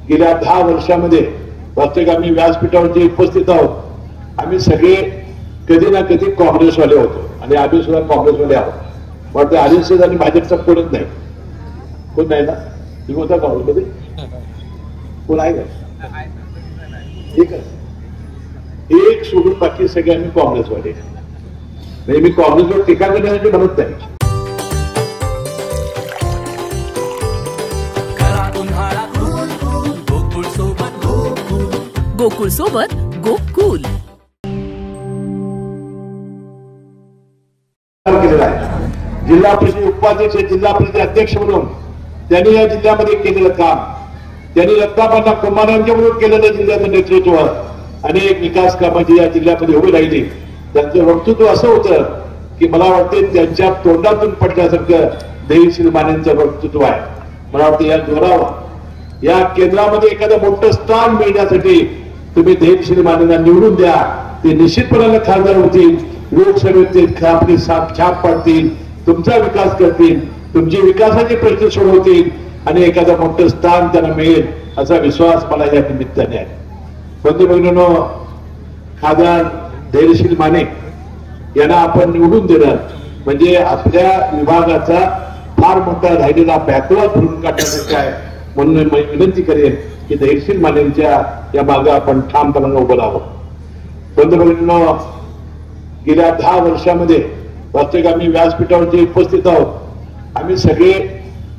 गेल्या 10 वर्षामध्ये प्रत्येक आम्ही व्यासपीठावरती उपस्थित आहोत. आम्ही सगळे कधी ना कधी काँग्रेसवाले होतो आणि आम्ही सुद्धा काँग्रेसवाले आहोत. वाटतं आरएसएस आणि भाजपचा कोणच नाही. कोण नाही ना? तुम्ही होता काँग्रेसमध्ये? कोण आहे का? एक सोडून बाकी सगळे आम्ही काँग्रेसवाले. नाही, मी काँग्रेसवर टीका करण्यासाठी म्हणत नाही. गोकुळ सोबत गोकुल जिल्हा परिषद उपाध्यक्ष, जिल्हा परिषद अध्यक्ष म्हणून त्यांनी या जिल्ह्यामध्ये केलेलं काम, त्यांनी रत्नाबांना कुमारांच्या म्हणून केलेलं जिल्ह्याचं नेतृत्व, अनेक विकास कामाची या जिल्ह्यामध्ये उभी राहिली. त्यांचं वक्तृत्व असं होतं की मला वाटते त्यांच्या तोंडातून पडल्यासारखं धैर्यशील मानेंचं वक्तृत्व आहे. मला वाटतं या जोरावर या केंद्रामध्ये एखादं मोठं स्थान मिळण्यासाठी तुम्ही धैर्यशील मानेंना निवडून द्या. ते निश्चितपणाने खासदार होतील, लोकसभेत आपली छाप पाडतील, तुमचा विकास करतील, तुमचे विकासाचे प्रश्न सोडवतील आणि एखादं मोठं स्थान त्यांना मिळेल असा विश्वास मला या निमित्ताने आहे. बंधू भगिनींनो, खासदार धैर्यशील माने यांना आपण निवडून देणं म्हणजे आपल्या विभागाचा फार मोठा राहिलेला बॅकलॉग भरून काढण्यासारखं आहे. म्हणून मी विनंती करेन की धैर्यशील मानेंच्या या मागे आपण ठामपणाने उभं राहावं. बंधू भगिनींनो, गेल्या 10 वर्षामध्ये प्रत्येक आम्ही व्यासपीठावरती उपस्थित आहोत. आम्ही सगळे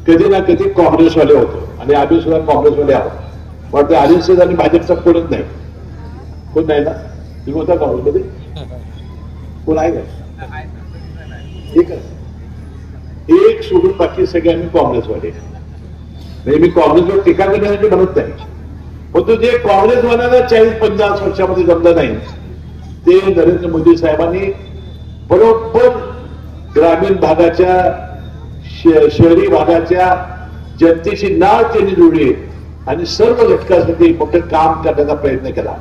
कधी ना कधी काँग्रेसवाले होतो आणि आम्ही सुद्धा काँग्रेसवाले आहोत. वाटतं आरएसएस आणि भाजपचा कोणच नाही. कोण नाही ना? तुम्ही होता काँग्रेसमध्ये? कोण आहे का? एक सोडून बाकी सगळे आम्ही काँग्रेसवाले. नाही, मी काँग्रेसवर टीका करण्यासाठी म्हणत नाही. पण जे काँग्रेसवाल्यांना 40-50 वर्षामध्ये जमलं नाही ते नरेंद्र मोदी साहेबांनी बरोबर ग्रामीण भागाच्या शहरी भागाच्या जनतेशी नाळ त्यांनी जोडली आणि सर्व घटकासाठी मोठं काम करण्याचा प्रयत्न केला.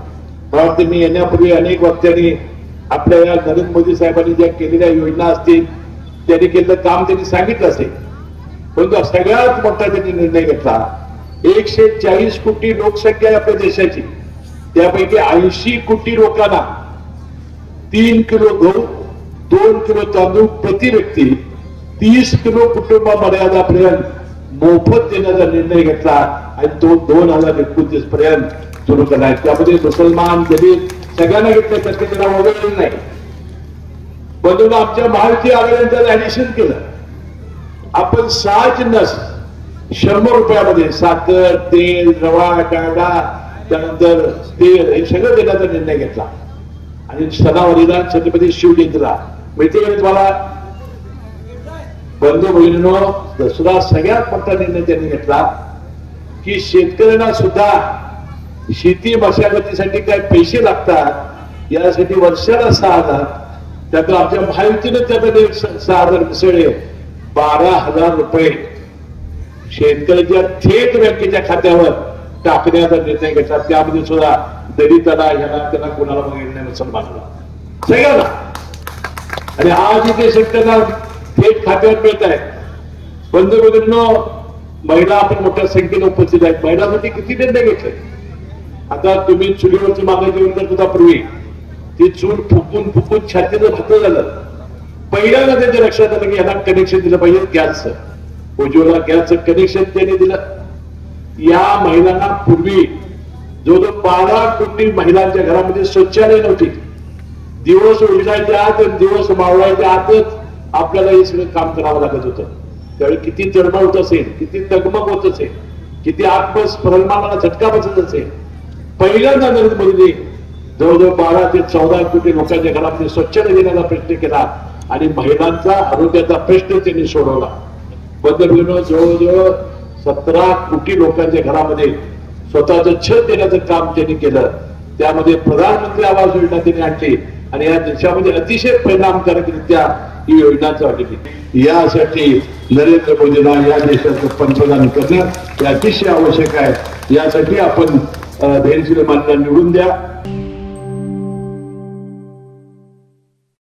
मला वाटतं मी येण्यापूर्वी अनेक वक्त्यांनी आपल्या या नरेंद्र मोदी साहेबांनी ज्या केलेल्या योजना असतील, त्यांनी केलेलं काम त्यांनी सांगितलं असेल. परंतु सगळ्यात मोठा त्यांनी निर्णय घेतला. 140 कोटी लोकसंख्या आहे आपल्या देशाची. त्यापैकी 80 कोटी लोकांना 3 किलो गहू, 2 किलो तांदूळ प्रति व्यक्ती, 30 किलो कुटुंब मर्यादापर्यंत मोफत देण्याचा निर्णय घेतला आणि तो 2029 पर्यंत सुरू केला. त्यामध्ये मुसलमान, दलित सगळ्यांना घेतलं, त्याचे त्याला वगैरे नाही. म्हणून आमच्या महायुती आघाडीने ऍडिशन केलं. आपण 6 जिन्नस 100 रुपयामध्ये साखर, तेल, रवा, डाळडा, त्यानंतर तेल हे सगळं देण्याचा निर्णय घेतला आणि सणावारीला छत्रपती शिवजयंतीला मिळते का तुम्हाला? बंधू भगिनींनो, दुसरा सगळ्यात मोठा निर्णय त्यांनी घेतला की शेतकऱ्यांना सुद्धा शेती मशागतीसाठी काय पैसे लागतात यासाठी वर्षाला 6,000, त्यात आमच्या महायुतीने त्यामध्ये 6,000 मिसळे 12,000 रुपये शेतकऱ्याच्या थेट बँकेच्या खात्यावर टाकण्याचा निर्णय घेतला. त्यामध्ये सुद्धा दलिताला, ह्याला त्याला कोणाला बघायला नाही, मुसलमानाला सगळ्यांना. आणि आज इथे शेतकऱ्यांना थेट खात्यावर मिळत आहे. बंधू भगिनींनो, महिला आपण मोठ्या संख्येने उपस्थित आहेत. महिलांसाठी किती निर्णय घेतले. आता तुम्ही चुलीवरची मागणी जेवण करत होता पूर्वी, ती चूल फुकून फुकून छातीचं भातं झालं. पहिल्यांदा त्यांच्या लक्षात आलं की यांना कनेक्शन दिलं पाहिजे गॅसचं. उज्ज्वला गॅसचं कनेक्शन त्यांनी दिलं. या महिलांना पूर्वी जवळजवळ 12 कोटी महिलांच्या घरामध्ये शौचालय नव्हती. दिवस उजाडायच्या आत, दिवस मावळायच्या आतच आपल्याला हे सगळं काम करावं लागत होतं. त्यावेळी किती तळमळ होत असेल, किती तगमग होत असेल, किती आत्मस्फुरणाला झटका बसत असेल. पहिल्यांदा नरेंद्र मोदींनी जवळजवळ 12 ते 14 कोटी लोकांच्या घरामध्ये शौचालय देण्याचा प्रयत्न केला आणि महिलांचा आरोग्याचा प्रश्न त्यांनी सोडवला. बंधूभगिनींनो, जवळजवळ 17 कोटी लोकांच्या घरामध्ये स्वतःचं छत देण्याचं काम त्यांनी केलं. त्यामध्ये प्रधानमंत्री आवास योजना त्यांनी आणली आणि या देशामध्ये अतिशय परिणामकारकरित्या ही योजना चालली. यासाठी नरेंद्र मोदींना या देशाचं पंतप्रधान करणं हे अतिशय आवश्यक आहे. यासाठी आपण धैर्यशील मानेंना निवडून द्या.